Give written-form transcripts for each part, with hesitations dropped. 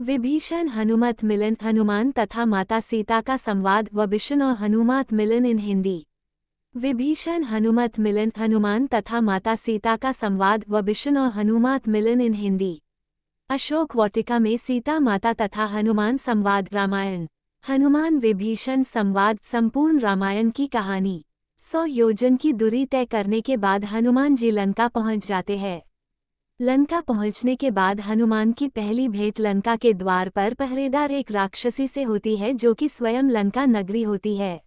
विभीषण हनुमत मिलन, हनुमान तथा माता सीता का संवाद। विभीषण और हनुमत मिलन इन हिंदी। विभीषण हनुमत मिलन, हनुमान तथा माता सीता का संवाद। विभीषण और हनुमत मिलन इन हिंदी। अशोक वाटिका में सीता माता तथा हनुमान संवाद। रामायण। हनुमान विभीषण संवाद संपूर्ण रामायण की कहानी। 100 योजन की दूरी तय करने के बाद हनुमान जी लंका पहुंच जाते हैं। लंका पहुंचने के बाद हनुमान की पहली भेंट लंका के द्वार पर पहरेदार एक राक्षसी से होती है जो कि स्वयं लंका नगरी होती है।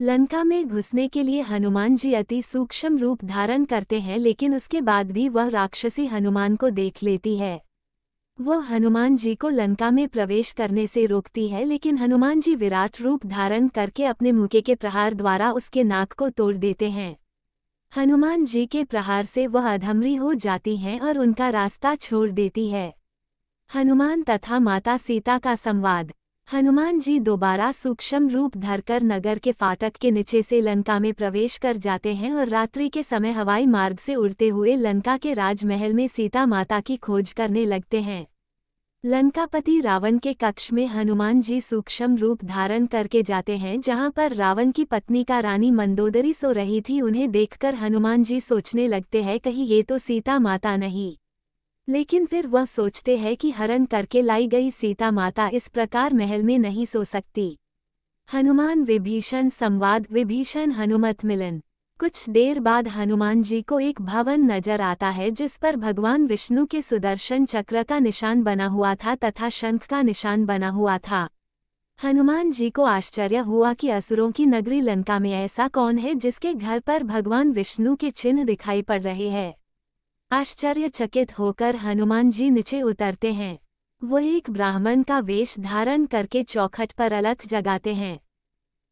लंका में घुसने के लिए हनुमान जी अति सूक्ष्म रूप धारण करते हैं, लेकिन उसके बाद भी वह राक्षसी हनुमान को देख लेती है। वह हनुमान जी को लंका में प्रवेश करने से रोकती है, लेकिन हनुमान जी विराट रूप धारण करके अपने मुके के प्रहार द्वारा उसके नाक को तोड़ देते हैं। हनुमान जी के प्रहार से वह अधमरी हो जाती हैं और उनका रास्ता छोड़ देती है। हनुमान तथा माता सीता का संवाद। हनुमान जी दोबारा सूक्ष्म रूप धरकर नगर के फाटक के नीचे से लंका में प्रवेश कर जाते हैं और रात्रि के समय हवाई मार्ग से उड़ते हुए लंका के राजमहल में सीता माता की खोज करने लगते हैं। लंकापति रावण के कक्ष में हनुमान जी सूक्ष्म रूप धारण करके जाते हैं, जहां पर रावण की पत्नी का रानी मंदोदरी सो रही थी। उन्हें देखकर हनुमान जी सोचने लगते हैं कहीं ये तो सीता माता नहीं, लेकिन फिर वह सोचते हैं कि हरण करके लाई गई सीता माता इस प्रकार महल में नहीं सो सकती। हनुमान विभीषण संवाद। विभीषण हनुमत मिलन। कुछ देर बाद हनुमान जी को एक भवन नजर आता है जिस पर भगवान विष्णु के सुदर्शन चक्र का निशान बना हुआ था तथा शंख का निशान बना हुआ था। हनुमान जी को आश्चर्य हुआ कि असुरों की नगरी लंका में ऐसा कौन है जिसके घर पर भगवान विष्णु के चिन्ह दिखाई पड़ रहे हैं। आश्चर्यचकित होकर हनुमान जी नीचे उतरते हैं। वह एक ब्राह्मण का वेश धारण करके चौखट पर अलख जगाते हैं।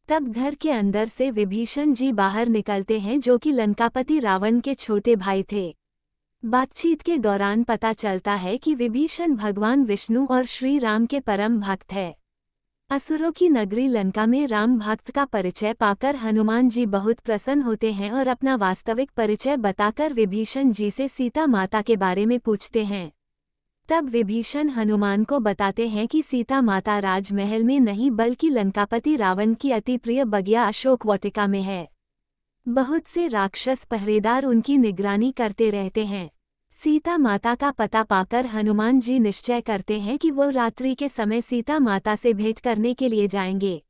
तब घर के अंदर से विभीषण जी बाहर निकलते हैं, जो कि लंकापति रावण के छोटे भाई थे। बातचीत के दौरान पता चलता है कि विभीषण भगवान विष्णु और श्री राम के परम भक्त है। असुरों की नगरी लंका में राम भक्त का परिचय पाकर हनुमान जी बहुत प्रसन्न होते हैं और अपना वास्तविक परिचय बताकर विभीषण जी से सीता माता के बारे में पूछते हैं। तब विभीषण हनुमान को बताते हैं कि सीता माता राजमहल में नहीं बल्कि लंकापति रावण की अति प्रिय बगिया अशोक वाटिका में है। बहुत से राक्षस पहरेदार उनकी निगरानी करते रहते हैं। सीता माता का पता पाकर हनुमान जी निश्चय करते हैं कि वो रात्रि के समय सीता माता से भेंट करने के लिए जाएंगे।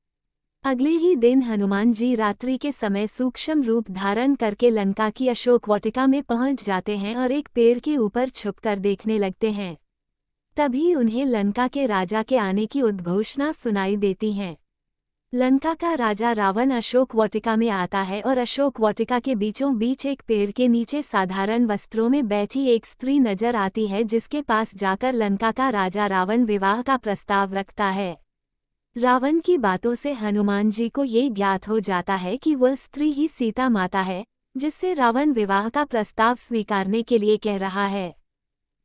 अगले ही दिन हनुमान जी रात्रि के समय सूक्ष्म रूप धारण करके लंका की अशोक वाटिका में पहुंच जाते हैं और एक पेड़ के ऊपर छुपकर देखने लगते हैं। तभी उन्हें लंका के राजा के आने की उद्घोषणा सुनाई देती है। लंका का राजा रावण अशोक वाटिका में आता है और अशोक वाटिका के बीचों बीच एक पेड़ के नीचे साधारण वस्त्रों में बैठी एक स्त्री नजर आती है, जिसके पास जाकर लंका का राजा रावण विवाह का प्रस्ताव रखता है। रावण की बातों से हनुमान जी को ये ज्ञात हो जाता है कि वह स्त्री ही सीता माता है, जिससे रावण विवाह का प्रस्ताव स्वीकारने के लिए कह रहा है।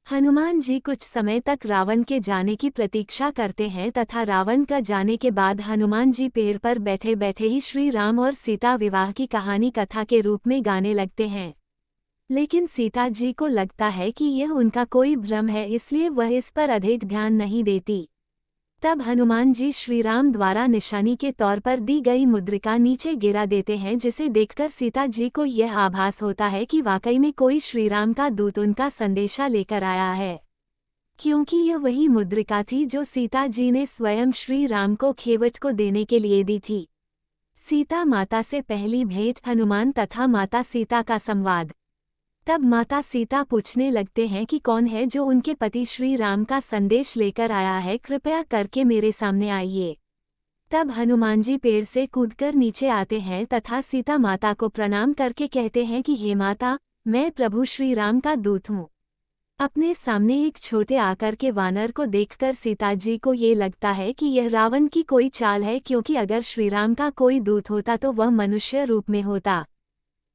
हनुमान जी कुछ समय तक रावण के जाने की प्रतीक्षा करते हैं तथा रावण का जाने के बाद हनुमान जी पेड़ पर बैठे बैठे ही श्री राम और सीता विवाह की कहानी कथा के रूप में गाने लगते हैं। लेकिन सीता जी को लगता है कि यह उनका कोई भ्रम है, इसलिए वह इस पर अधिक ध्यान नहीं देती। तब हनुमान जी श्रीराम द्वारा निशानी के तौर पर दी गई मुद्रिका नीचे गिरा देते हैं, जिसे देखकर सीता जी को यह आभास होता है कि वाकई में कोई श्रीराम का दूत उनका संदेशा लेकर आया है, क्योंकि यह वही मुद्रिका थी जो सीता जी ने स्वयं श्री राम को खेवट को देने के लिए दी थी। सीता माता से पहली भेंट। हनुमान तथा माता सीता का संवाद। तब माता सीता पूछने लगते हैं कि कौन है जो उनके पति श्री राम का संदेश लेकर आया है, कृपया करके मेरे सामने आइए। तब हनुमान जी पेड़ से कूदकर नीचे आते हैं तथा सीता माता को प्रणाम करके कहते हैं कि हे माता, मैं प्रभु श्री राम का दूत हूँ। अपने सामने एक छोटे आकार के वानर को देखकर सीता जी को ये लगता है कि यह रावण की कोई चाल है, क्योंकि अगर श्री राम का कोई दूत होता तो वह मनुष्य रूप में होता।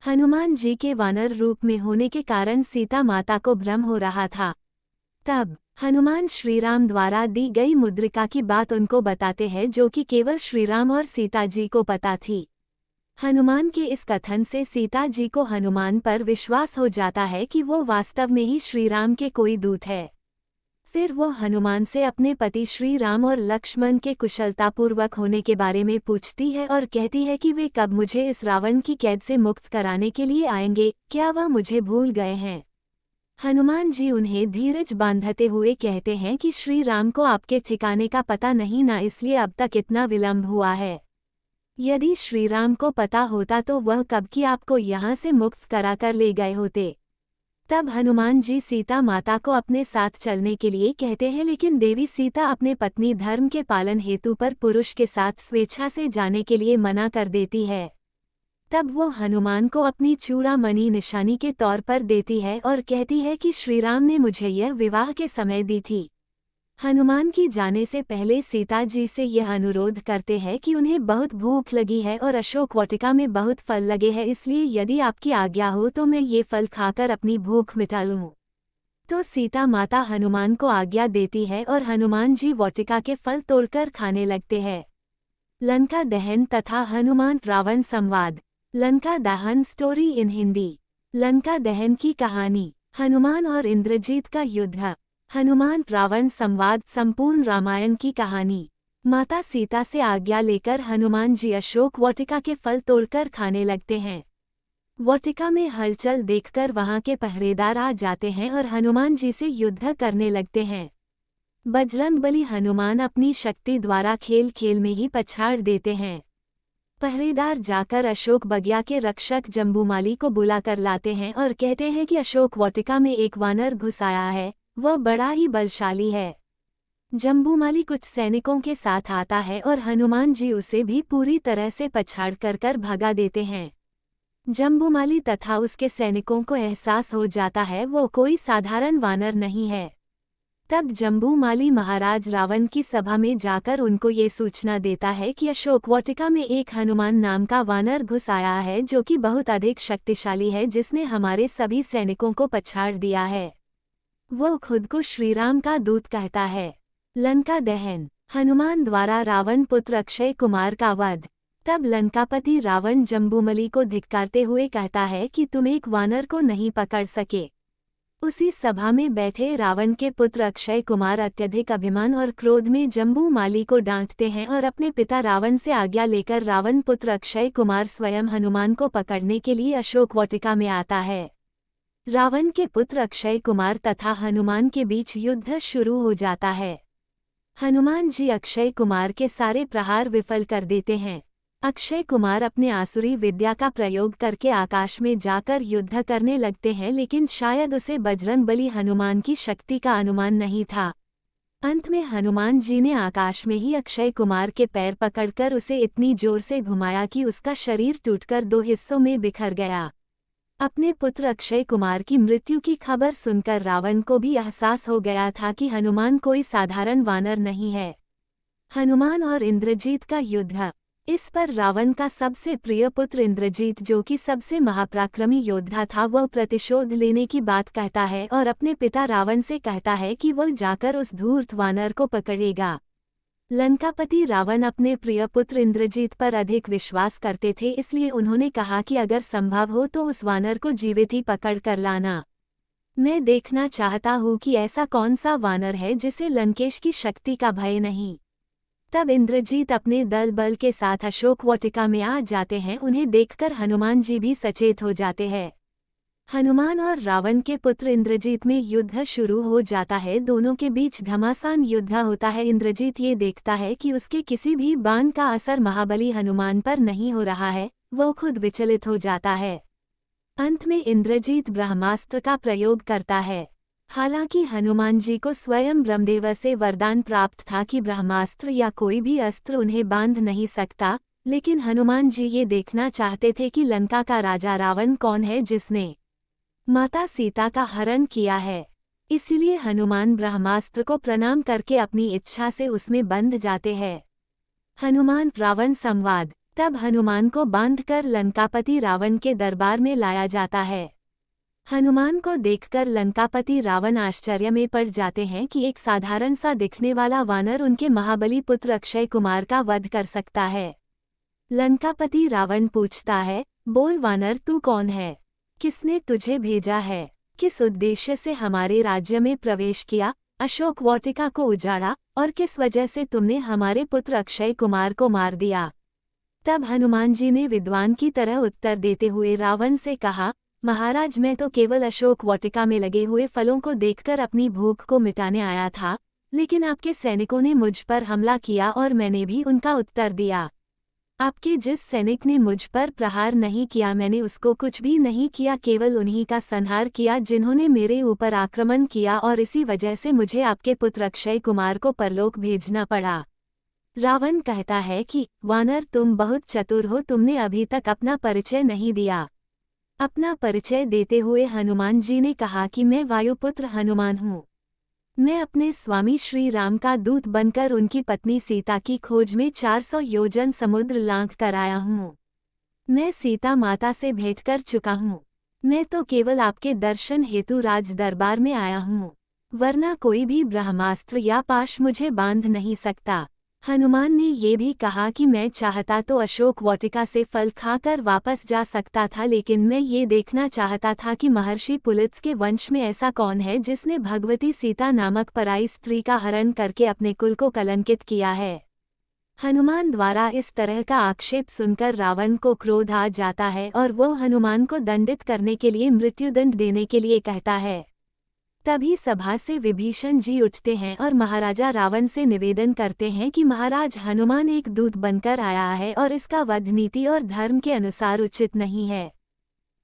हनुमान जी के वानर रूप में होने के कारण सीता माता को भ्रम हो रहा था। तब हनुमान श्रीराम द्वारा दी गई मुद्रिका की बात उनको बताते हैं, जो कि केवल श्रीराम और सीता जी को पता थी। हनुमान के इस कथन से सीता जी को हनुमान पर विश्वास हो जाता है कि वो वास्तव में ही श्रीराम के कोई दूत है। फिर वो हनुमान से अपने पति श्री राम और लक्ष्मण के कुशलतापूर्वक होने के बारे में पूछती है और कहती है कि वे कब मुझे इस रावण की कैद से मुक्त कराने के लिए आएंगे, क्या वह मुझे भूल गए हैं। हनुमान जी उन्हें धीरज बांधते हुए कहते हैं कि श्री राम को आपके ठिकाने का पता नहीं ना, इसलिए अब तक इतना विलंब हुआ है। यदि श्री राम को पता होता तो वह कब की आपको यहाँ से मुक्त कराकर ले गए होते। तब हनुमान जी सीता माता को अपने साथ चलने के लिए कहते हैं, लेकिन देवी सीता अपने पत्नी धर्म के पालन हेतु पर पुरुष के साथ स्वेच्छा से जाने के लिए मना कर देती है। तब वो हनुमान को अपनी चूड़ामणि निशानी के तौर पर देती है और कहती है कि श्रीराम ने मुझे यह विवाह के समय दी थी। हनुमान की जाने से पहले सीता जी से यह अनुरोध करते हैं कि उन्हें बहुत भूख लगी है और अशोक वाटिका में बहुत फल लगे हैं, इसलिए यदि आपकी आज्ञा हो तो मैं ये फल खाकर अपनी भूख मिटा लूं। तो सीता माता हनुमान को आज्ञा देती है और हनुमान जी वाटिका के फल तोड़कर खाने लगते हैं। लंका दहन तथा हनुमान रावण संवाद। लंका दहन स्टोरी इन हिंदी। लंका दहन की कहानी। हनुमान और इंद्रजीत का युद्ध। हनुमान रावण संवाद संपूर्ण रामायण की कहानी। माता सीता से आज्ञा लेकर हनुमान जी अशोक वाटिका के फल तोड़कर खाने लगते हैं। वाटिका में हलचल देखकर वहां के पहरेदार आ जाते हैं और हनुमान जी से युद्ध करने लगते हैं। बजरंगबली हनुमान अपनी शक्ति द्वारा खेल खेल में ही पछाड़ देते हैं। पहरेदार जाकर अशोक बगिया के रक्षक जम्बूमाली को बुलाकर लाते हैं और कहते हैं कि अशोक वाटिका में एक वानर घुस आया है, वह बड़ा ही बलशाली है। जम्बूमाली कुछ सैनिकों के साथ आता है और हनुमान जी उसे भी पूरी तरह से पछाड़ कर भगा देते हैं। जम्बूमाली तथा उसके सैनिकों को एहसास हो जाता है वो कोई साधारण वानर नहीं है। तब जम्बूमाली महाराज रावण की सभा में जाकर उनको ये सूचना देता है कि अशोक वाटिका में एक हनुमान नाम का वानर घुस आया है जो कि बहुत अधिक शक्तिशाली है, जिसने हमारे सभी सैनिकों को पछाड़ दिया है। वो खुद को श्रीराम का दूत कहता है। लंका दहन। हनुमान द्वारा रावण पुत्र अक्षय कुमार का वध। तब लंकापति रावण जम्बूमली को धिक्कारते हुए कहता है कि तुम एक वानर को नहीं पकड़ सके। उसी सभा में बैठे रावण के पुत्र अक्षय कुमार अत्यधिक अभिमान और क्रोध में जम्बूमाली को डांटते हैं और अपने पिता रावण से आज्ञा लेकर रावण पुत्र अक्षय कुमार स्वयं हनुमान को पकड़ने के लिए अशोक वाटिका में आता है। रावण के पुत्र अक्षय कुमार तथा हनुमान के बीच युद्ध शुरू हो जाता है। हनुमान जी अक्षय कुमार के सारे प्रहार विफल कर देते हैं। अक्षय कुमार अपने आसुरी विद्या का प्रयोग करके आकाश में जाकर युद्ध करने लगते हैं, लेकिन शायद उसे बजरंगबली हनुमान की शक्ति का अनुमान नहीं था। अंत में हनुमान जी ने आकाश में ही अक्षय कुमार के पैर पकड़कर उसे इतनी जोर से घुमाया कि उसका शरीर टूटकर 2 हिस्सों में बिखर गया। अपने पुत्र अक्षय कुमार की मृत्यु की खबर सुनकर रावण को भी एहसास हो गया था कि हनुमान कोई साधारण वानर नहीं है। हनुमान और इंद्रजीत का युद्ध। इस पर रावण का सबसे प्रिय पुत्र इंद्रजीत, जो कि सबसे महापराक्रमी योद्धा था, वह प्रतिशोध लेने की बात कहता है और अपने पिता रावण से कहता है कि वह जाकर उस धूर्त वानर को पकड़ेगा। लंकापति रावण अपने प्रिय पुत्र इंद्रजीत पर अधिक विश्वास करते थे, इसलिए उन्होंने कहा कि अगर संभव हो तो उस वानर को जीवित ही पकड़ कर लाना। मैं देखना चाहता हूँ कि ऐसा कौन सा वानर है जिसे लंकेश की शक्ति का भय नहीं। तब इंद्रजीत अपने दल बल के साथ अशोक वाटिका में आ जाते हैं। उन्हें देखकर हनुमान जी भी सचेत हो जाते हैं। हनुमान और रावण के पुत्र इंद्रजीत में युद्ध शुरू हो जाता है। दोनों के बीच घमासान युद्ध होता है। इंद्रजीत ये देखता है कि उसके किसी भी बाण का असर महाबली हनुमान पर नहीं हो रहा है, वो खुद विचलित हो जाता है। अंत में इंद्रजीत ब्रह्मास्त्र का प्रयोग करता है। हालांकि हनुमान जी को स्वयं ब्रह्मदेव से वरदान प्राप्त था कि ब्रह्मास्त्र या कोई भी अस्त्र उन्हें बांध नहीं सकता, लेकिन हनुमान जी ये देखना चाहते थे कि लंका का राजा रावण कौन है जिसने माता सीता का हरण किया है। इसलिए हनुमान ब्रह्मास्त्र को प्रणाम करके अपनी इच्छा से उसमें बंध जाते हैं। हनुमान रावण संवाद। तब हनुमान को बांधकर लंकापति रावण के दरबार में लाया जाता है। हनुमान को देखकर लंकापति रावण आश्चर्य में पड़ जाते हैं कि एक साधारण सा दिखने वाला वानर उनके महाबली पुत्र अक्षय कुमार का वध कर सकता है। लंकापति रावण पूछता है, बोल वानर, तू कौन है? किसने तुझे भेजा है? किस उद्देश्य से हमारे राज्य में प्रवेश किया? अशोक वाटिका को उजाड़ा, और किस वजह से तुमने हमारे पुत्र अक्षय कुमार को मार दिया? तब हनुमान जी ने विद्वान की तरह उत्तर देते हुए रावण से कहा, महाराज, मैं तो केवल अशोक वाटिका में लगे हुए फलों को देखकर अपनी भूख को मिटाने आया था, लेकिन आपके सैनिकों ने मुझ पर हमला किया और मैंने भी उनका उत्तर दिया। आपके जिस सैनिक ने मुझ पर प्रहार नहीं किया, मैंने उसको कुछ भी नहीं किया, केवल उन्हीं का संहार किया जिन्होंने मेरे ऊपर आक्रमण किया, और इसी वजह से मुझे आपके पुत्र अक्षय कुमार को परलोक भेजना पड़ा। रावण कहता है कि वानर, तुम बहुत चतुर हो, तुमने अभी तक अपना परिचय नहीं दिया। अपना परिचय देते हुए हनुमान जी ने कहा कि मैं वायुपुत्र हनुमान हूँ। मैं अपने स्वामी श्री राम का दूत बनकर उनकी पत्नी सीता की खोज में 400 योजन समुद्र लांघ कर आया हूँ। मैं सीता माता से भेंट कर चुका हूँ। मैं तो केवल आपके दर्शन हेतु राज दरबार में आया हूँ, वरना कोई भी ब्रह्मास्त्र या पाश मुझे बांध नहीं सकता। हनुमान ने ये भी कहा कि मैं चाहता तो अशोक वाटिका से फल खाकर वापस जा सकता था, लेकिन मैं ये देखना चाहता था कि महर्षि पुलत्स के वंश में ऐसा कौन है जिसने भगवती सीता नामक पराई स्त्री का हरण करके अपने कुल को कलंकित किया है। हनुमान द्वारा इस तरह का आक्षेप सुनकर रावण को क्रोध आ जाता है और वो हनुमान को दंडित करने के लिए मृत्युदंड देने के लिए कहता है। तभी सभा से विभीषण जी उठते हैं और महाराजा रावण से निवेदन करते हैं कि महाराज, हनुमान एक दूत बनकर आया है और इसका वध नीति और धर्म के अनुसार उचित नहीं है।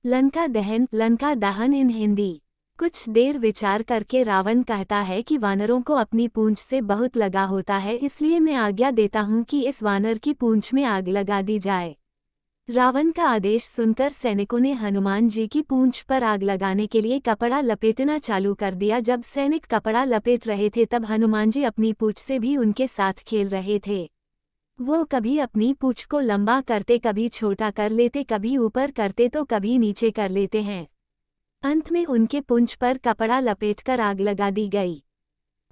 लंका दहन इन हिंदी। कुछ देर विचार करके रावण कहता है कि वानरों को अपनी पूंछ से बहुत लगा होता है, इसलिए मैं आज्ञा देता हूँ कि इस वानर की पूंछ में आग लगा दी जाए। रावण का आदेश सुनकर सैनिकों ने हनुमान जी की पूंछ पर आग लगाने के लिए कपड़ा लपेटना चालू कर दिया। जब सैनिक कपड़ा लपेट रहे थे तब हनुमान जी अपनी पूंछ से भी उनके साथ खेल रहे थे। वो कभी अपनी पूंछ को लंबा करते, कभी छोटा कर लेते, कभी ऊपर करते तो कभी नीचे कर लेते हैं। अंत में उनके पूंछ पर कपड़ा लपेटकर आग लगा दी गई।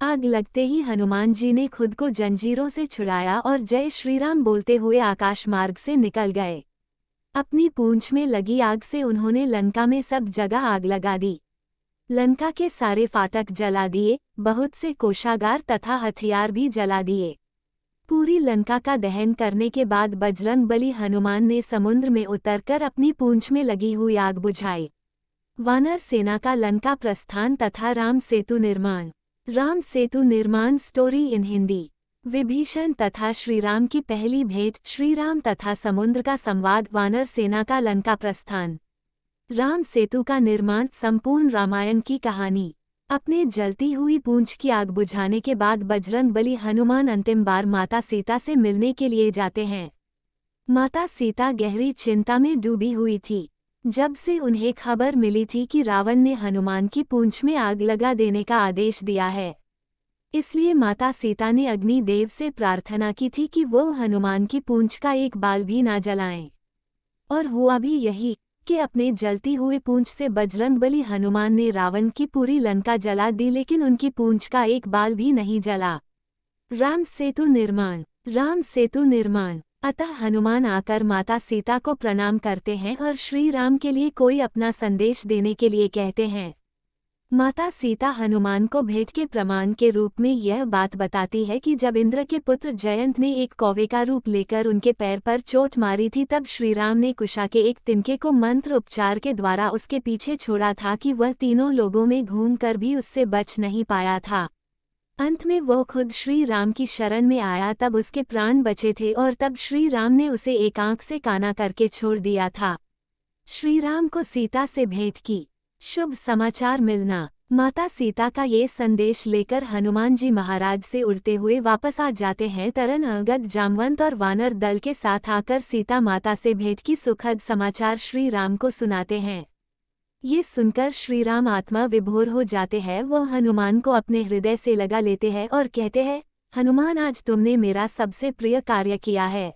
आग लगते ही हनुमान जी ने खुद को जंजीरों से छुड़ाया और जय श्रीराम बोलते हुए आकाश मार्ग से निकल गए। अपनी पूंछ में लगी आग से उन्होंने लंका में सब जगह आग लगा दी। लंका के सारे फाटक जला दिए, बहुत से कोषागार तथा हथियार भी जला दिए। पूरी लंका का दहन करने के बाद बजरंगबली हनुमान ने समुद्र में उतरकर अपनी पूंछ में लगी हुई आग बुझाई। वानर सेना का लंका प्रस्थान तथा राम सेतु निर्माण। राम सेतु निर्माण स्टोरी इन हिंदी। विभीषण तथा श्रीराम की पहली भेंट, श्रीराम तथा समुद्र का संवाद, वानर सेना का लंका प्रस्थान, राम सेतु का निर्माण, संपूर्ण रामायण की कहानी। अपने जलती हुई पूंछ की आग बुझाने के बाद बजरंगबली हनुमान अंतिम बार माता सीता से मिलने के लिए जाते हैं। माता सीता गहरी चिंता में डूबी हुई थी। जब से उन्हें खबर मिली थी कि रावण ने हनुमान की पूंछ में आग लगा देने का आदेश दिया है, इसलिए माता सीता ने अग्निदेव से प्रार्थना की थी कि वो हनुमान की पूंछ का एक बाल भी ना जलाएं। और हुआ भी यही कि अपने जलती हुई पूंछ से बजरंगबली हनुमान ने रावण की पूरी लंका जला दी, लेकिन उनकी पूंछ का एक बाल भी नहीं जला। राम सेतु निर्माण। राम सेतु निर्माण। अतः हनुमान आकर माता सीता को प्रणाम करते हैं और श्री राम के लिए कोई अपना संदेश देने के लिए कहते हैं। माता सीता हनुमान को भेंट के प्रमाण के रूप में यह बात बताती है कि जब इंद्र के पुत्र जयंत ने एक कौवे का रूप लेकर उनके पैर पर चोट मारी थी, तब श्रीराम ने कुशा के एक तिनके को मंत्र उपचार के द्वारा उसके पीछे छोड़ा था कि वह तीनों लोगों में घूमकर भी उससे बच नहीं पाया था। अंत में वो खुद श्री राम की शरण में आया, तब उसके प्राण बचे थे और तब श्री राम ने उसे एक आंख से काना करके छोड़ दिया था। श्री राम को सीता से भेंट की शुभ समाचार मिलना। माता सीता का ये संदेश लेकर हनुमान जी महाराज से उड़ते हुए वापस आ जाते हैं। तरन, अंगद, जामवंत और वानर दल के साथ आकर सीता माता से भेंट की सुखद समाचार श्री राम को सुनाते हैं। ये सुनकर श्री राम आत्मा विभोर हो जाते हैं। वो हनुमान को अपने हृदय से लगा लेते हैं और कहते हैं, हनुमान, आज तुमने मेरा सबसे प्रिय कार्य किया है।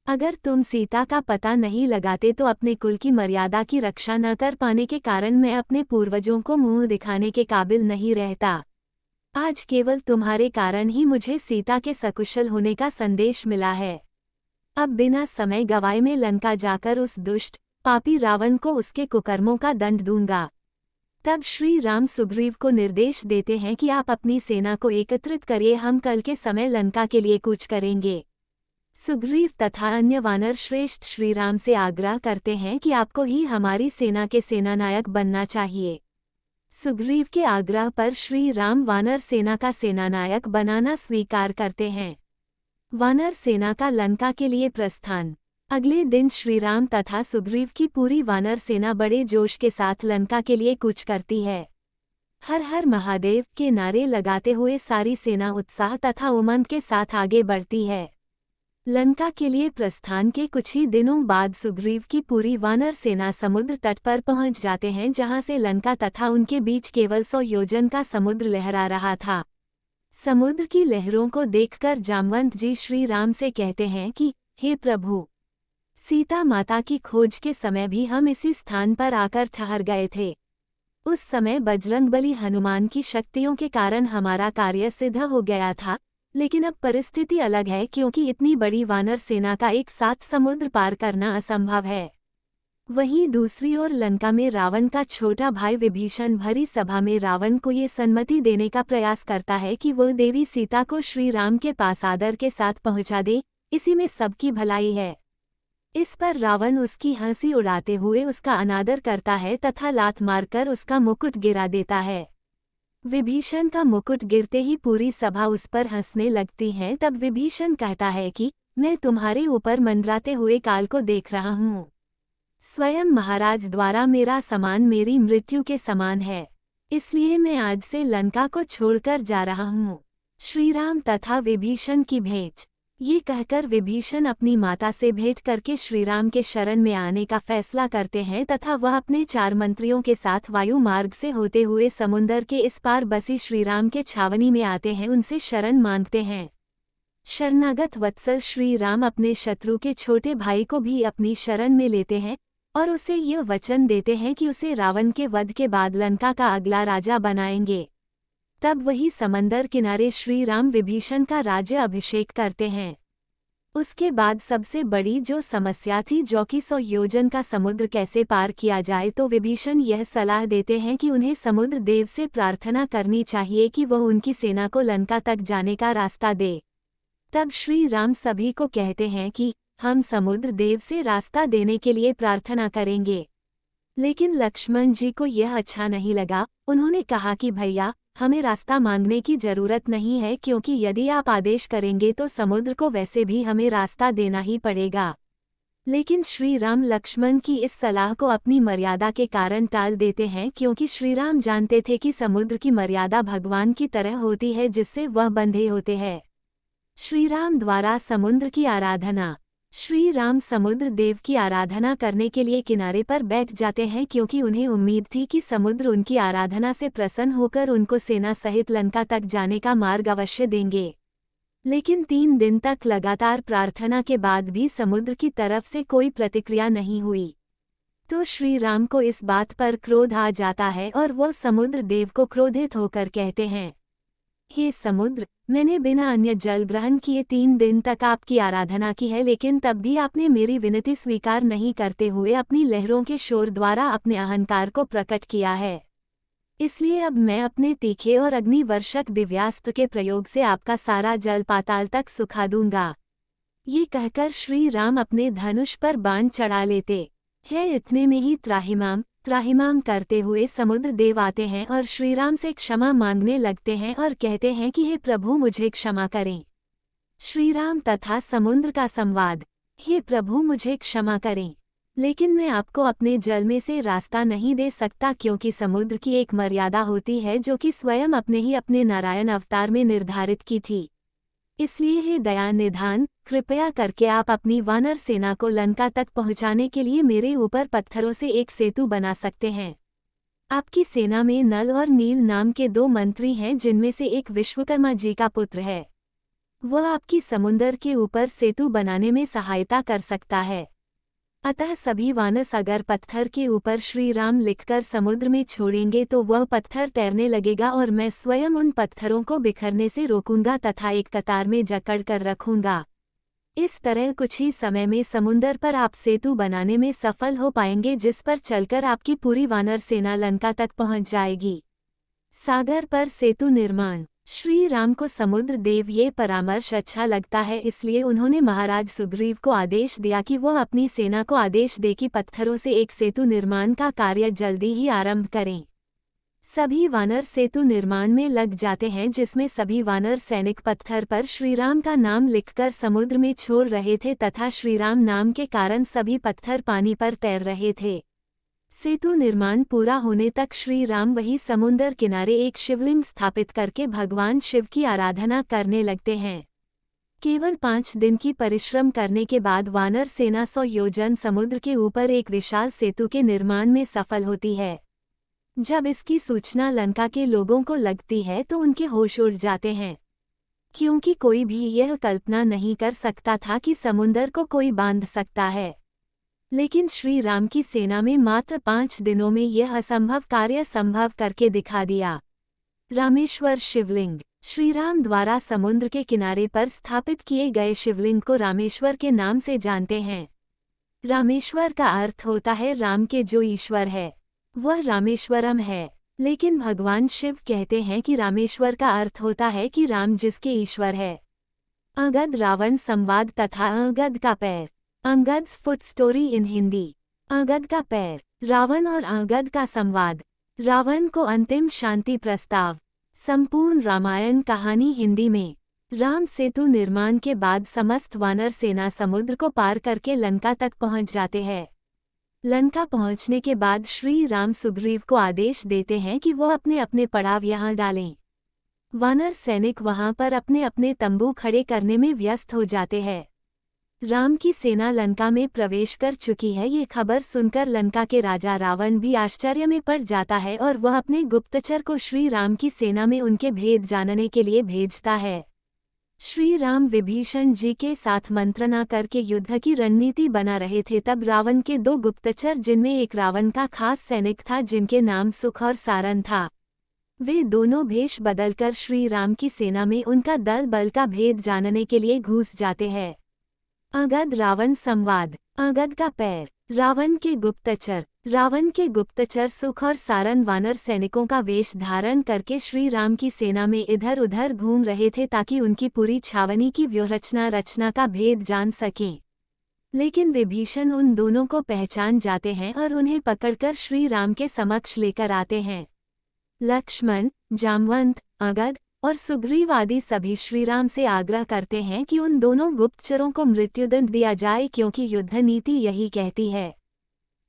अगर तुम सीता का पता नहीं लगाते तो अपने कुल की मर्यादा की रक्षा न कर पाने के कारण मैं अपने पूर्वजों को मुंह दिखाने के काबिल नहीं रहता। आज केवल तुम्हारे कारण ही मुझे सीता के सकुशल होने का संदेश मिला है। अब बिना समय गवाए मैं लंका जाकर उस दुष्ट पापी रावण को उसके कुकर्मों का दंड दूंगा। तब श्री राम सुग्रीव को निर्देश देते हैं कि आप अपनी सेना को एकत्रित करिए, हम कल के समय लंका के लिए कूच करेंगे। सुग्रीव तथा अन्य वानर श्रेष्ठ श्री राम से आग्रह करते हैं कि आपको ही हमारी सेना के सेनानायक बनना चाहिए। सुग्रीव के आग्रह पर श्री राम वानर सेना का सेनानायक बनाना स्वीकार करते हैं। वानर सेना का लंका के लिए प्रस्थान। अगले दिन श्रीराम तथा सुग्रीव की पूरी वानर सेना बड़े जोश के साथ लंका के लिए कूच करती है। हर हर महादेव के नारे लगाते हुए सारी सेना उत्साह तथा उमंग के साथ आगे बढ़ती है। लंका के लिए प्रस्थान के कुछ ही दिनों बाद सुग्रीव की पूरी वानर सेना समुद्र तट पर पहुंच जाते हैं, जहां से लंका तथा उनके बीच केवल 100 योजन का समुद्र लहरा रहा था। समुद्र की लहरों को देखकर जामवंत जी श्री राम से कहते हैं कि हे प्रभु, सीता माता की खोज के समय भी हम इसी स्थान पर आकर ठहर गए थे। उस समय बजरंगबली हनुमान की शक्तियों के कारण हमारा कार्य सिद्ध हो गया था, लेकिन अब परिस्थिति अलग है, क्योंकि इतनी बड़ी वानर सेना का एक साथ समुद्र पार करना असंभव है। वहीं दूसरी ओर लंका में रावण का छोटा भाई विभीषण भरी सभा में रावण को ये सम्मति देने का प्रयास करता है कि वो देवी सीता को श्री राम के पास आदर के साथ पहुंचा दे, इसी में सबकी भलाई है। इस पर रावण उसकी हंसी उड़ाते हुए उसका अनादर करता है तथा लात मारकर उसका मुकुट गिरा देता है। विभीषण का मुकुट गिरते ही पूरी सभा उस पर हंसने लगती है। तब विभीषण कहता है कि मैं तुम्हारे ऊपर मंडराते हुए काल को देख रहा हूँ। स्वयं महाराज द्वारा मेरा सम्मान मेरी मृत्यु के समान है, इसलिए मैं आज से लंका को छोड़कर जा रहा हूँ। श्रीराम तथा विभीषण की भेंट। ये कहकर विभीषण अपनी माता से भेंट करके श्रीराम के शरण में आने का फैसला करते हैं तथा वह अपने 4 मंत्रियों के साथ वायु मार्ग से होते हुए समुंदर के इस पार बसी श्रीराम के छावनी में आते हैं, उनसे शरण मांगते हैं। शरणागत वत्सल श्री राम अपने शत्रु के छोटे भाई को भी अपनी शरण में लेते हैं और उसे यह वचन देते हैं कि उसे रावण के वध के बाद लंका का अगला राजा बनाएंगे। तब वही समंदर किनारे श्री राम विभीषण का राज्य अभिषेक करते हैं। उसके बाद सबसे बड़ी जो समस्या थी, जो कि 100 योजन का समुद्र कैसे पार किया जाए, तो विभीषण यह सलाह देते हैं कि उन्हें समुद्र देव से प्रार्थना करनी चाहिए कि वह उनकी सेना को लंका तक जाने का रास्ता दे। तब श्री राम सभी को कहते हैं कि हम समुद्र देव से रास्ता देने के लिए प्रार्थना करेंगे। लेकिन लक्ष्मण जी को यह अच्छा नहीं लगा। उन्होंने कहा कि भैया, हमें रास्ता मांगने की जरूरत नहीं है, क्योंकि यदि आप आदेश करेंगे तो समुद्र को वैसे भी हमें रास्ता देना ही पड़ेगा। लेकिन श्री राम लक्ष्मण की इस सलाह को अपनी मर्यादा के कारण टाल देते हैं, क्योंकि श्री राम जानते थे कि समुद्र की मर्यादा भगवान की तरह होती है, जिससे वह बंधे होते हैं। श्री राम द्वारा समुद्र की आराधना। श्री राम समुद्र देव की आराधना करने के लिए किनारे पर बैठ जाते हैं, क्योंकि उन्हें उम्मीद थी कि समुद्र उनकी आराधना से प्रसन्न होकर उनको सेना सहित लंका तक जाने का मार्ग अवश्य देंगे। लेकिन 3 दिन तक लगातार प्रार्थना के बाद भी समुद्र की तरफ से कोई प्रतिक्रिया नहीं हुई। तो श्री राम को इस बात पर क्रोध आ जाता है और वो समुद्र देव को क्रोधित होकर कहते हैं, हे समुद्र, मैंने बिना अन्य जल ग्रहण किए 3 दिन तक आपकी आराधना की है, लेकिन तब भी आपने मेरी विनती स्वीकार नहीं करते हुए अपनी लहरों के शोर द्वारा अपने अहंकार को प्रकट किया है। इसलिए अब मैं अपने तीखे और अग्निवर्षक दिव्यास्त्र के प्रयोग से आपका सारा जल पाताल तक सुखा दूंगा। ये कहकर श्री राम अपने धनुष पर बाण चढ़ा लेते हैं। इतने में ही त्राहिमाम त्राहिमाम करते हुए समुद्र देव आते हैं और श्रीराम से क्षमा मांगने लगते हैं और कहते हैं कि हे प्रभु, मुझे क्षमा करें। श्रीराम तथा समुद्र का संवाद। हे प्रभु, मुझे क्षमा करें, लेकिन मैं आपको अपने जल में से रास्ता नहीं दे सकता, क्योंकि समुद्र की एक मर्यादा होती है जो कि स्वयं अपने नारायण अवतार में निर्धारित की थी। इसलिए हे दया निधान, कृपया करके आप अपनी वानर सेना को लंका तक पहुंचाने के लिए मेरे ऊपर पत्थरों से एक सेतु बना सकते हैं। आपकी सेना में नल और नील नाम के 2 मंत्री हैं, जिनमें से एक विश्वकर्मा जी का पुत्र है। वह आपकी समुंदर के ऊपर सेतु बनाने में सहायता कर सकता है। अतः सभी वानस अगर पत्थर के ऊपर श्री राम लिखकर समुद्र में छोड़ेंगे तो वह पत्थर तैरने लगेगा और मैं स्वयं उन पत्थरों को बिखरने से रोकूंगा तथा एक कतार में जकड़ कर रखूंगा। इस तरह कुछ ही समय में समुंदर पर आप सेतु बनाने में सफल हो पाएंगे, जिस पर चलकर आपकी पूरी वानर सेना लंका तक पहुंच जाएगी। सागर पर सेतु निर्माण। श्री राम को समुद्र देव ये परामर्श अच्छा लगता है, इसलिए उन्होंने महाराज सुग्रीव को आदेश दिया कि वह अपनी सेना को आदेश दे कि पत्थरों से एक सेतु निर्माण का कार्य जल्दी ही आरंभ करें। सभी वानर सेतु निर्माण में लग जाते हैं, जिसमें सभी वानर सैनिक पत्थर पर श्रीराम का नाम लिखकर समुद्र में छोड़ रहे थे तथा श्रीराम नाम के कारण सभी पत्थर पानी पर तैर रहे थे। सेतु निर्माण पूरा होने तक श्री राम वही समुंदर किनारे एक शिवलिंग स्थापित करके भगवान शिव की आराधना करने लगते हैं। केवल 5 दिन की परिश्रम करने के बाद वानर सेना 100 योजन समुद्र के ऊपर एक विशाल सेतु के निर्माण में सफल होती है। जब इसकी सूचना लंका के लोगों को लगती है तो उनके होश उड़ जाते हैं, क्योंकि कोई भी यह कल्पना नहीं कर सकता था कि समुंदर को कोई बांध सकता है। लेकिन श्री राम की सेना में मात्र 5 दिनों में यह असंभव कार्य संभव करके दिखा दिया। रामेश्वर शिवलिंग। श्री राम द्वारा समुद्र के किनारे पर स्थापित किए गए शिवलिंग को रामेश्वर के नाम से जानते हैं। रामेश्वर का अर्थ होता है राम के जो ईश्वर है वह रामेश्वरम है, लेकिन भगवान शिव कहते हैं कि रामेश्वर का अर्थ होता है कि राम जिसके ईश्वर है। अंगद रावण संवाद तथा अंगद का पैर। Angad's foot story in Hindi. Angad का पैर। रावण और अंगद का संवाद। रावण को अंतिम शांति प्रस्ताव। संपूर्ण रामायण कहानी हिंदी में। राम सेतु निर्माण के बाद समस्त वानर सेना समुद्र को पार करके लंका तक पहुंच जाते हैं। लंका पहुंचने के बाद श्री राम सुग्रीव को आदेश देते हैं कि वो अपने अपने पड़ाव यहां डालें। वानर सैनिक वहां पर अपने अपने तंबू खड़े करने में व्यस्त हो जाते हैं। राम की सेना लंका में प्रवेश कर चुकी है, ये खबर सुनकर लंका के राजा रावण भी आश्चर्य में पड़ जाता है और वह अपने गुप्तचर को श्री राम की सेना में उनके भेद जानने के लिए भेजता है। श्री राम विभीषण जी के साथ मंत्रणा करके युद्ध की रणनीति बना रहे थे, तब रावण के 2 गुप्तचर, जिनमें एक रावण का खास सैनिक था जिनके नाम सुख और सारन था, वे दोनों भेष बदलकर श्री राम की सेना में उनका दल बल का भेद जानने के लिए घुस जाते हैं। अंगद रावण संवाद। अंगद का पैर। रावण के गुप्तचर। रावण के गुप्तचर सुख और सारन वानर सैनिकों का वेश धारण करके श्री राम की सेना में इधर उधर घूम रहे थे ताकि उनकी पूरी छावनी की व्यूहरचना रचना का भेद जान सकें। लेकिन विभीषण उन दोनों को पहचान जाते हैं और उन्हें पकड़कर श्री राम के समक्ष लेकर आते हैं। लक्ष्मण, जामवंत, अंगद और सुग्रीव आदि सभी श्रीराम से आग्रह करते हैं कि उन दोनों गुप्तचरों को मृत्युदंड दिया जाए, क्योंकि युद्ध नीति यही कहती है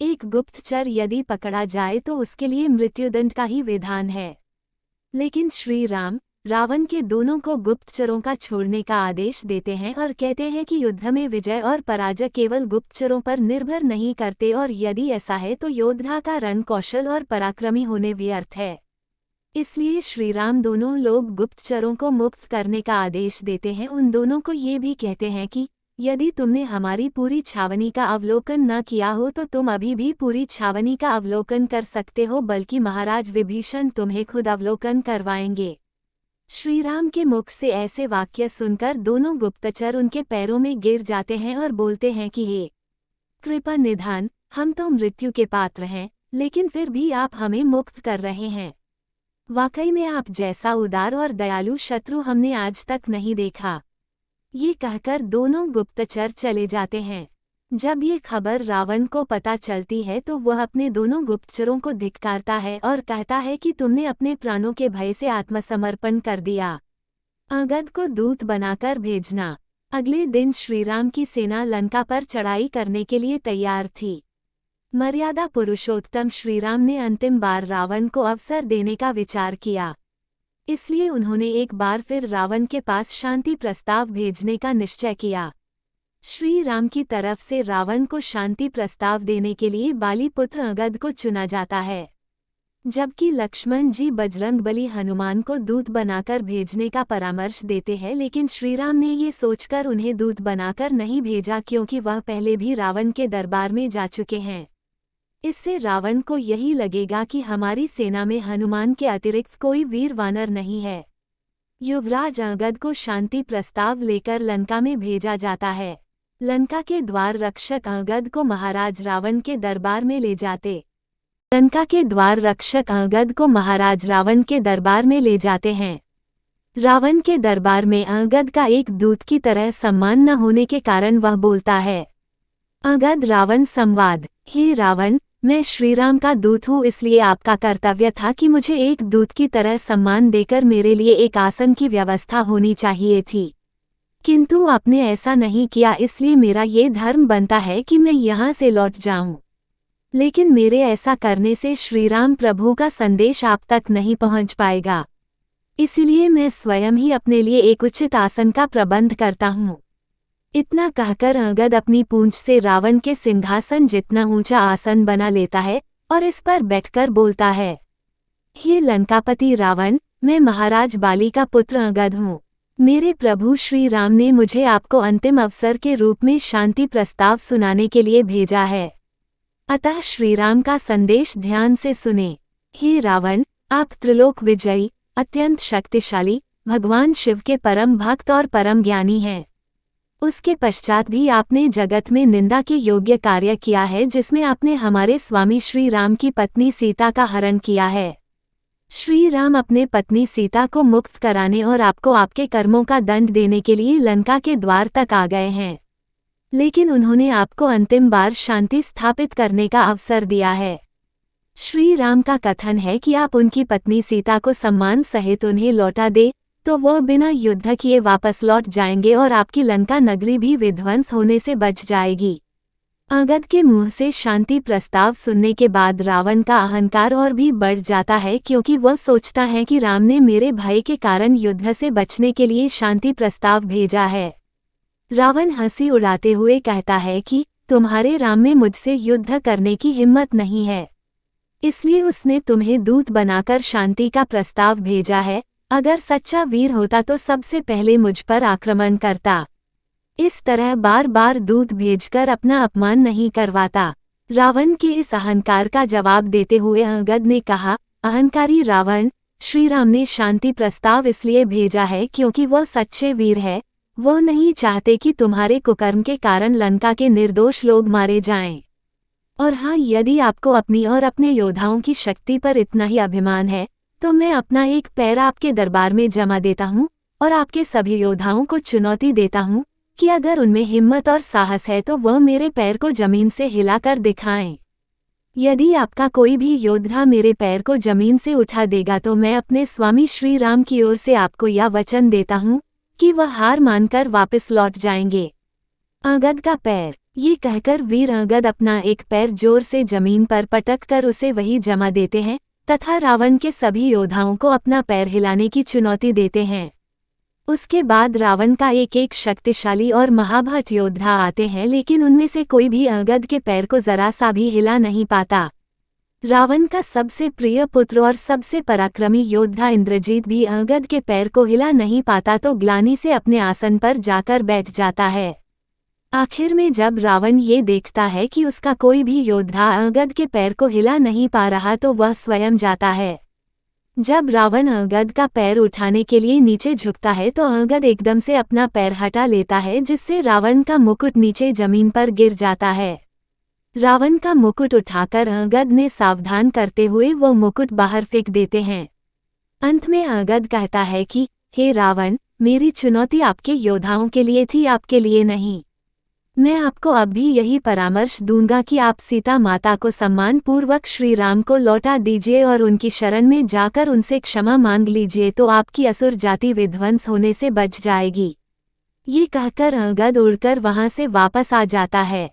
एक गुप्तचर यदि पकड़ा जाए तो उसके लिए मृत्युदंड का ही विधान है। लेकिन श्री राम रावण के दोनों को गुप्तचरों का छोड़ने का आदेश देते हैं और कहते हैं कि युद्ध में विजय और पराजय केवल गुप्तचरों पर निर्भर नहीं करते, और यदि ऐसा है तो योद्धा का रण कौशल और पराक्रमी होने व्यर्थ है। इसलिए श्रीराम दोनों लोग गुप्तचरों को मुक्त करने का आदेश देते हैं। उन दोनों को ये भी कहते हैं कि यदि तुमने हमारी पूरी छावनी का अवलोकन न किया हो तो तुम अभी भी पूरी छावनी का अवलोकन कर सकते हो, बल्कि महाराज विभीषण तुम्हें खुद अवलोकन करवाएंगे। श्रीराम के मुख से ऐसे वाक्य सुनकर दोनों गुप्तचर उनके पैरों में गिर जाते हैं और बोलते हैं कि हे कृपा निधान, हम तो मृत्यु के पात्र हैं, लेकिन फिर भी आप हमें मुक्त कर रहे हैं। वाकई में आप जैसा उदार और दयालु शत्रु हमने आज तक नहीं देखा। ये कहकर दोनों गुप्तचर चले जाते हैं। जब ये खबर रावण को पता चलती है तो वह अपने दोनों गुप्तचरों को धिक्कारता है और कहता है कि तुमने अपने प्राणों के भय से आत्मसमर्पण कर दिया। अंगद को दूत बनाकर भेजना। अगले दिन श्रीराम की सेना लंका पर चढ़ाई करने के लिए तैयार थी। मर्यादा पुरुषोत्तम श्रीराम ने अंतिम बार रावण को अवसर देने का विचार किया, इसलिए उन्होंने एक बार फिर रावण के पास शांति प्रस्ताव भेजने का निश्चय किया। श्री राम की तरफ से रावण को शांति प्रस्ताव देने के लिए बालीपुत्र अंगद को चुना जाता है, जबकि लक्ष्मण जी बजरंगबली हनुमान को दूत बनाकर भेजने का परामर्श देते हैं। लेकिन श्रीराम ने ये सोचकर उन्हें दूत बनाकर नहीं भेजा, क्योंकि वह पहले भी रावण के दरबार में जा चुके हैं। इससे रावण को यही लगेगा कि हमारी सेना में हनुमान के अतिरिक्त कोई वीर वानर नहीं है। युवराज अंगद को शांति प्रस्ताव लेकर लंका में भेजा जाता है। लंका के द्वार रक्षक अंगद को महाराज रावण के दरबार में ले जाते हैं। रावण के दरबार में अंगद का एक दूत की तरह सम्मान न होने के कारण वह बोलता है। अंगद रावण संवाद। हे रावण, मैं श्रीराम का दूत हूँ, इसलिए आपका कर्तव्य था कि मुझे एक दूत की तरह सम्मान देकर मेरे लिए एक आसन की व्यवस्था होनी चाहिए थी, किंतु आपने ऐसा नहीं किया, इसलिए मेरा ये धर्म बनता है कि मैं यहाँ से लौट जाऊं। लेकिन मेरे ऐसा करने से श्रीराम प्रभु का संदेश आप तक नहीं पहुँच पाएगा, इसलिए मैं स्वयं ही अपने लिए एक उचित आसन का प्रबंध करता हूँ। इतना कहकर अंगद अपनी पूंछ से रावण के सिंहासन जितना ऊंचा आसन बना लेता है और इस पर बैठकर बोलता है। हे लंकापति रावण, मैं महाराज बाली का पुत्र अंगद हूँ। मेरे प्रभु श्री राम ने मुझे आपको अंतिम अवसर के रूप में शांति प्रस्ताव सुनाने के लिए भेजा है, अतः श्रीराम का संदेश ध्यान से सुने। हे रावण, आप त्रिलोक विजयी, अत्यंत शक्तिशाली, भगवान शिव के परम भक्त और परम ज्ञानी हैं। उसके पश्चात भी आपने जगत में निंदा के योग्य कार्य किया है, जिसमें आपने हमारे स्वामी श्री राम की पत्नी सीता का हरण किया है। श्री राम अपने पत्नी सीता को मुक्त कराने और आपको आपके कर्मों का दंड देने के लिए लंका के द्वार तक आ गए हैं, लेकिन उन्होंने आपको अंतिम बार शांति स्थापित करने का अवसर दिया है। श्री राम का कथन है कि आप उनकी पत्नी सीता को सम्मान सहित उन्हें लौटा दे तो वह बिना युद्ध किए वापस लौट जाएंगे और आपकी लंका नगरी भी विध्वंस होने से बच जाएगी। अंगद के मुंह से शांति प्रस्ताव सुनने के बाद रावण का अहंकार और भी बढ़ जाता है, क्योंकि वह सोचता है कि राम ने मेरे भय के कारण युद्ध से बचने के लिए शांति प्रस्ताव भेजा है। रावण हंसी उड़ाते हुए कहता है कि तुम्हारे राम में मुझसे युद्ध करने की हिम्मत नहीं है, इसलिए उसने तुम्हें दूत बनाकर शांति का प्रस्ताव भेजा है। अगर सच्चा वीर होता तो सबसे पहले मुझ पर आक्रमण करता, इस तरह बार बार दूत भेजकर अपना अपमान नहीं करवाता। रावण के इस अहंकार का जवाब देते हुए अंगद ने कहा, अहंकारी रावण, श्री राम ने शांति प्रस्ताव इसलिए भेजा है क्योंकि वह सच्चे वीर है। वो नहीं चाहते कि तुम्हारे कुकर्म के कारण लंका के निर्दोष लोग मारे जाएं। और हाँ, यदि आपको अपनी और अपने योद्धाओं की शक्ति पर इतना ही अभिमान है तो मैं अपना एक पैर आपके दरबार में जमा देता हूँ और आपके सभी योद्धाओं को चुनौती देता हूँ कि अगर उनमें हिम्मत और साहस है तो वह मेरे पैर को जमीन से हिलाकर दिखाएं। यदि आपका कोई भी योद्धा मेरे पैर को जमीन से उठा देगा तो मैं अपने स्वामी श्री राम की ओर से आपको यह वचन देता हूँ कि वह हार मानकर वापस लौट जाएंगे। अंगद का पैर। ये कहकर वीर अंगद अपना एक पैर जोर से जमीन पर पटक कर उसे वही जमा देते हैं तथा रावण के सभी योद्धाओं को अपना पैर हिलाने की चुनौती देते हैं। उसके बाद रावण का एक एक शक्तिशाली और महाभट योद्धा आते हैं, लेकिन उनमें से कोई भी अंगद के पैर को जरा सा भी हिला नहीं पाता। रावण का सबसे प्रिय पुत्र और सबसे पराक्रमी योद्धा इंद्रजीत भी अंगद के पैर को हिला नहीं पाता तो ग्लानि से अपने आसन पर जाकर बैठ जाता है। आखिर में जब रावण ये देखता है कि उसका कोई भी योद्धा अंगद के पैर को हिला नहीं पा रहा तो वह स्वयं जाता है। जब रावण अंगद का पैर उठाने के लिए नीचे झुकता है तो अंगद एकदम से अपना पैर हटा लेता है, जिससे रावण का मुकुट नीचे जमीन पर गिर जाता है। रावण का मुकुट उठाकर अंगद ने सावधान करते हुए वो मुकुट बाहर फेंक देते हैं। अंत में अंगद कहता है कि हे रावण, मेरी चुनौती आपके योद्धाओं के लिए थी, आपके लिए नहीं। मैं आपको अब भी यही परामर्श दूंगा कि आप सीता माता को सम्मान पूर्वक श्री राम को लौटा दीजिए और उनकी शरण में जाकर उनसे क्षमा मांग लीजिए, तो आपकी असुर जाति विध्वंस होने से बच जाएगी। ये कहकर अंगद उड़कर वहां से वापस आ जाता है।